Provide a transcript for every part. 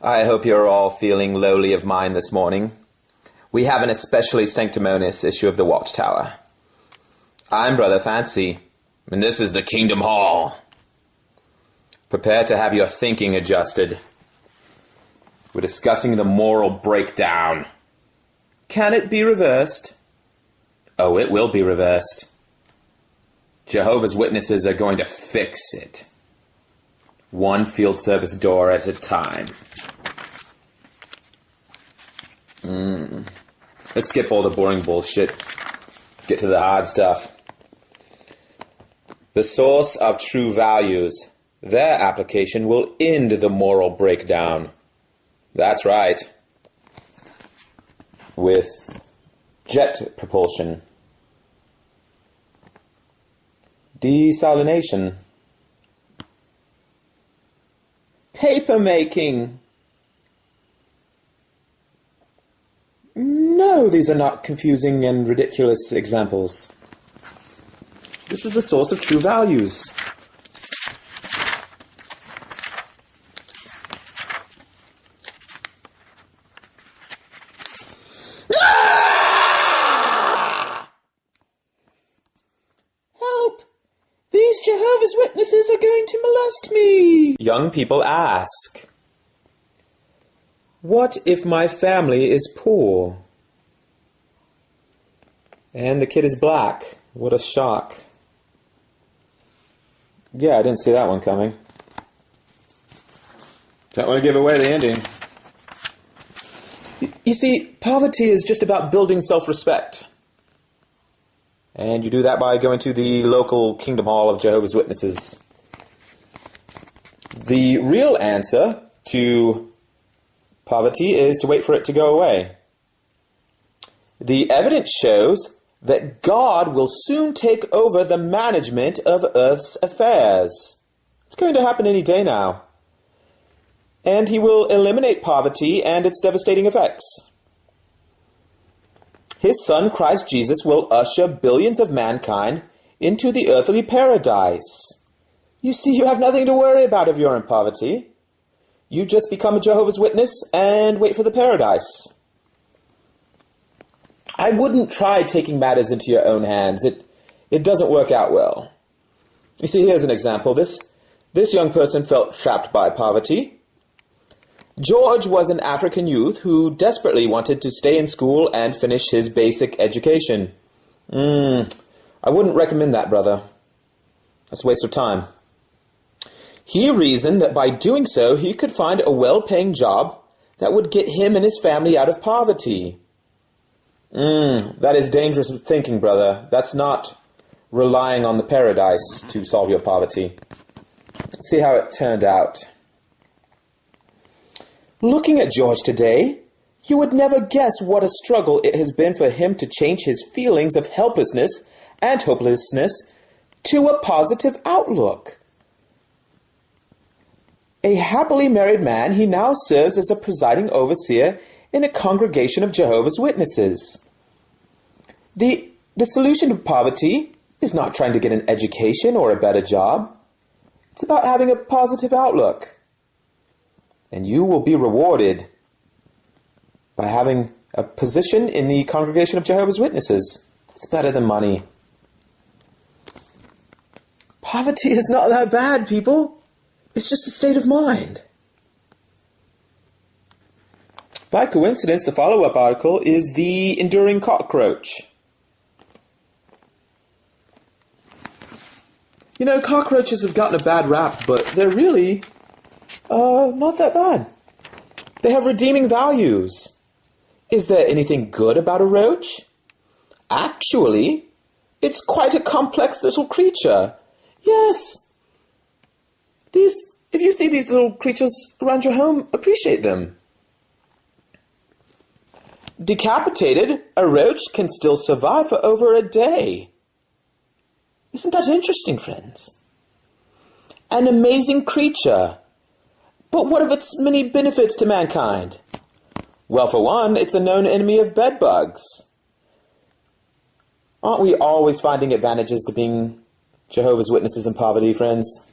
I hope you're all feeling lowly of mind this morning. We have an especially sanctimonious issue of the Watchtower. I'm Brother Fancy, and this is the Kingdom Hall. Prepare to have your thinking adjusted. We're discussing the moral breakdown. Can it be reversed? Oh, it will be reversed. Jehovah's Witnesses are going to fix it. One field service door at a time. Let's skip all the boring bullshit. Get to the hard stuff. The source of true values. Their application will end the moral breakdown. That's right. With jet propulsion. Desalination. Paper making. No, these are not confusing and ridiculous examples. This is the source of true values. Help! These Jehovah's Witnesses are going to molest me! Young people ask. What if my family is poor? And the kid is black. What a shock. Yeah, I didn't see that one coming. Don't want to give away the ending. You see, poverty is just about building self-respect. And you do that by going to the local Kingdom Hall of Jehovah's Witnesses. The real answer to poverty is to wait for it to go away. The evidence shows that God will soon take over the management of Earth's affairs. It's going to happen any day now. And he will eliminate poverty and its devastating effects. His Son, Christ Jesus, will usher billions of mankind into the earthly paradise. You see, you have nothing to worry about if you're in poverty. You just become a Jehovah's Witness and wait for the paradise. I wouldn't try taking matters into your own hands. It doesn't work out well. You see, here's an example. This young person felt trapped by poverty. George was an African youth who desperately wanted to stay in school and finish his basic education. I wouldn't recommend that, brother. That's a waste of time. He reasoned that by doing so, he could find a well-paying job that would get him and his family out of poverty. That is dangerous thinking, brother. That's not relying on the paradise to solve your poverty. Let's see how it turned out. Looking at George today, you would never guess what a struggle it has been for him to change his feelings of helplessness and hopelessness to a positive outlook. A happily married man, he now serves as a presiding overseer in a congregation of Jehovah's Witnesses. The solution to poverty is not trying to get an education or a better job. It's about having a positive outlook. And you will be rewarded by having a position in the congregation of Jehovah's Witnesses. It's better than money. Poverty is not that bad, people. It's just a state of mind. By coincidence, the follow-up article is The Enduring Cockroach. You know, cockroaches have gotten a bad rap, but they're really not that bad. They have redeeming values. Is there anything good about a roach? Actually, it's quite a complex little creature. Yes. If you see these little creatures around your home, appreciate them. Decapitated, a roach can still survive for over a day. Isn't that interesting, friends? An amazing creature. But what of its many benefits to mankind? Well, for one, it's a known enemy of bedbugs. Aren't we always finding advantages to being Jehovah's Witnesses in poverty, friends?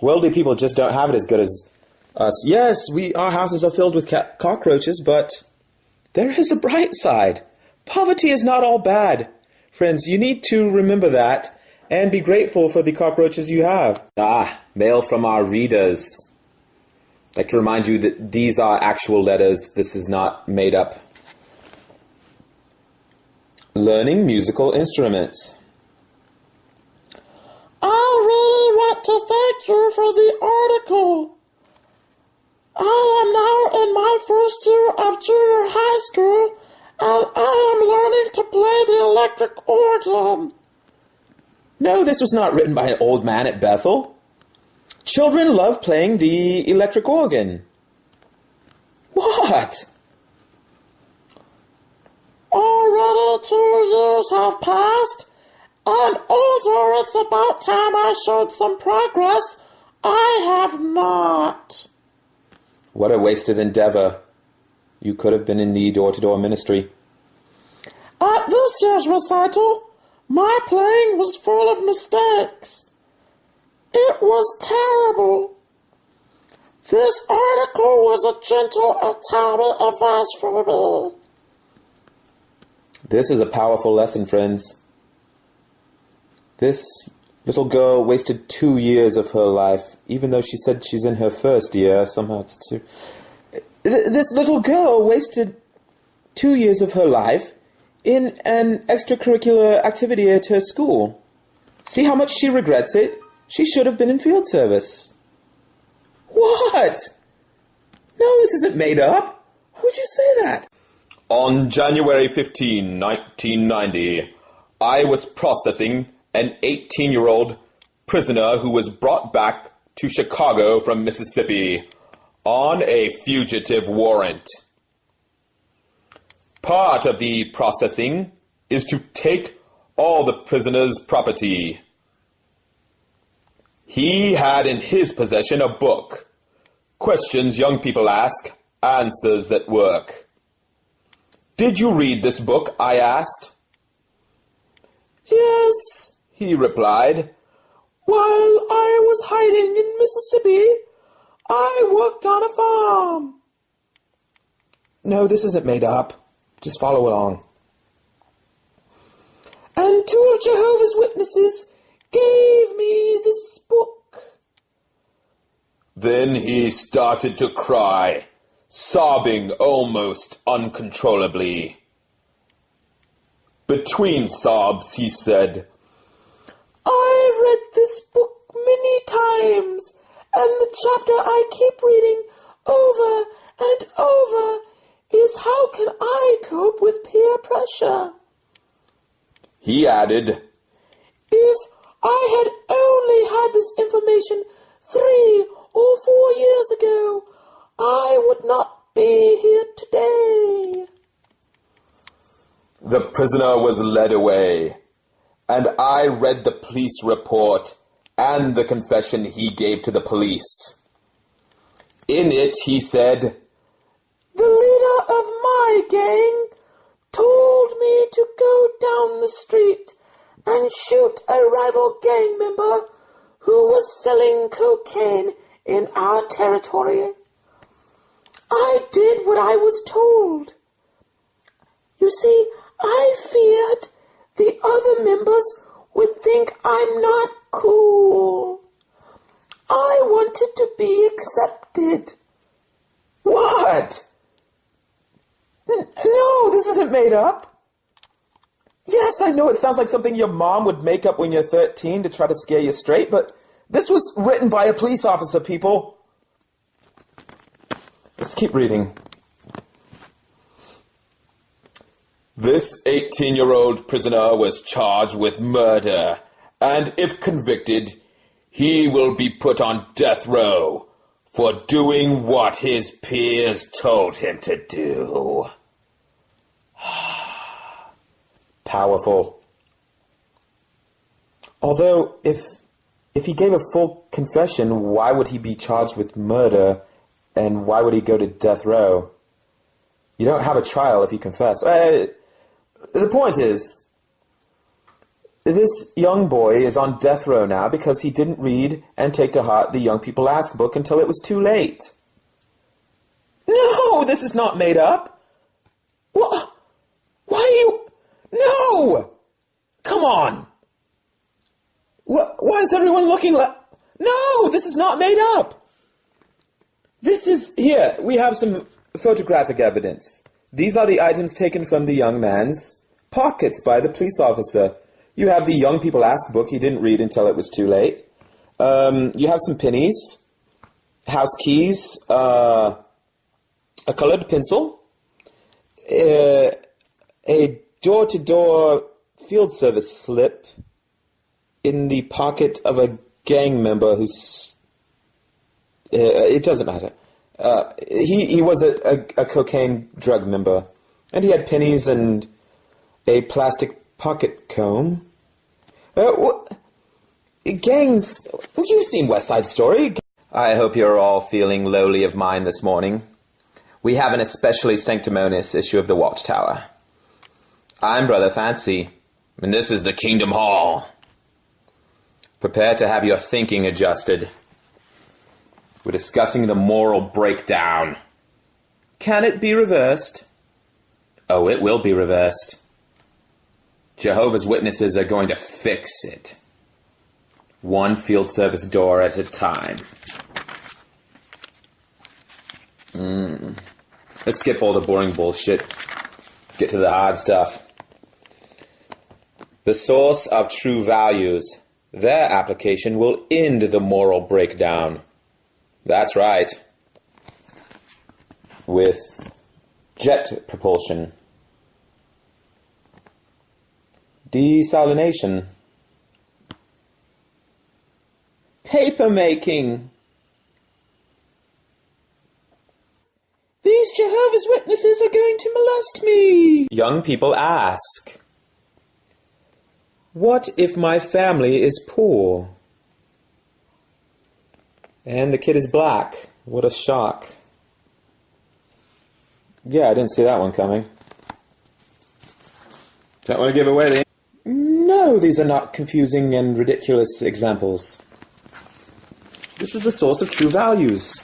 Wealthy people just don't have it as good as us. Yes, our houses are filled with cockroaches, but there is a bright side. Poverty is not all bad. Friends, you need to remember that and be grateful for the cockroaches you have. Mail from our readers. I'd like to remind you that these are actual letters. This is not made up. Learning musical instruments. I really want to thank you for the article. I am now in my first year of junior high school, and I am learning to play the electric organ. No, this was not written by an old man at Bethel. Children love playing the electric organ. What? Already 2 years have passed, and although it's about time I showed some progress, I have not. What a wasted endeavor. You could have been in the door-to-door ministry. At this year's recital, my playing was full of mistakes. It was terrible. This article was a gentle atomic advice for me. This is a powerful lesson, friends. This little girl wasted 2 years of her life, even though she said she's in her first year. Somehow it's 2. This little girl wasted 2 years of her life in an extracurricular activity at her school. See how much she regrets it? She should have been in field service. What? No, this isn't made up. Why would you say that? On January 15, 1990, I was processing an 18-year-old prisoner who was brought back to Chicago from Mississippi on a fugitive warrant. Part of the processing is to take all the prisoner's property. He had in his possession a book, Questions Young People Ask, Answers That Work. Did you read this book? I asked. Yes, he replied. While I was hiding in Mississippi, I worked on a farm. No, this isn't made up. Just follow along. And 2 of Jehovah's Witnesses gave me this book. Then he started to cry, sobbing almost uncontrollably. Between sobs, he said, I read this book many times, and the chapter I keep reading over and over is How Can I Cope with Peer Pressure? He added, If I had only had this information 3 or 4 years ago, I would not be here today. The prisoner was led away, and I read the police report and the confession he gave to the police. In it, he said, The leader of my gang told me to go down the street and shoot a rival gang member who was selling cocaine in our territory. I did what I was told. You see, I feared the other members would think I'm not cool. I wanted to be accepted. What? No, this isn't made up. Yes, I know it sounds like something your mom would make up when you're 13 to try to scare you straight, but this was written by a police officer, people. Let's keep reading. This 18-year-old prisoner was charged with murder, and if convicted, he will be put on death row for doing what his peers told him to do. Powerful. Although, if he gave a full confession, why would he be charged with murder, and why would he go to death row? You don't have a trial if you confess. The point is, This young boy is on death row now because he didn't read and take to heart the Young People Ask book until it was too late. No, this is not made up. What? Why are you... No! Come on! Why is everyone looking like... No, this is not made up! This is... Here, we have some photographic evidence. These are the items taken from the young man's pockets by the police officer. You have the Young People Ask book he didn't read until it was too late. You have some pennies, house keys, a colored pencil, a door-to-door field service slip in the pocket of a gang member who's... it doesn't matter. He was a cocaine drug member, and he had pennies and a plastic pocket comb. Gangs... You've seen West Side Story. I hope you're all feeling lowly of mind this morning. We have an especially sanctimonious issue of the Watchtower. I'm Brother Fancy, and this is the Kingdom Hall. Prepare to have your thinking adjusted. We're discussing the moral breakdown. Can it be reversed? Oh, it will be reversed. Jehovah's Witnesses are going to fix it. One field service door at a time. Let's skip all the boring bullshit. Get to the hard stuff. The source of true values. Their application will end the moral breakdown. That's right. With jet propulsion. Desalination. Paper making. These Jehovah's Witnesses are going to molest me. Young people ask, what if my family is poor? And the kid is black. What a shock. Yeah, I didn't see that one coming. Don't want to give away the... No, these are not confusing and ridiculous examples. This is the source of true values.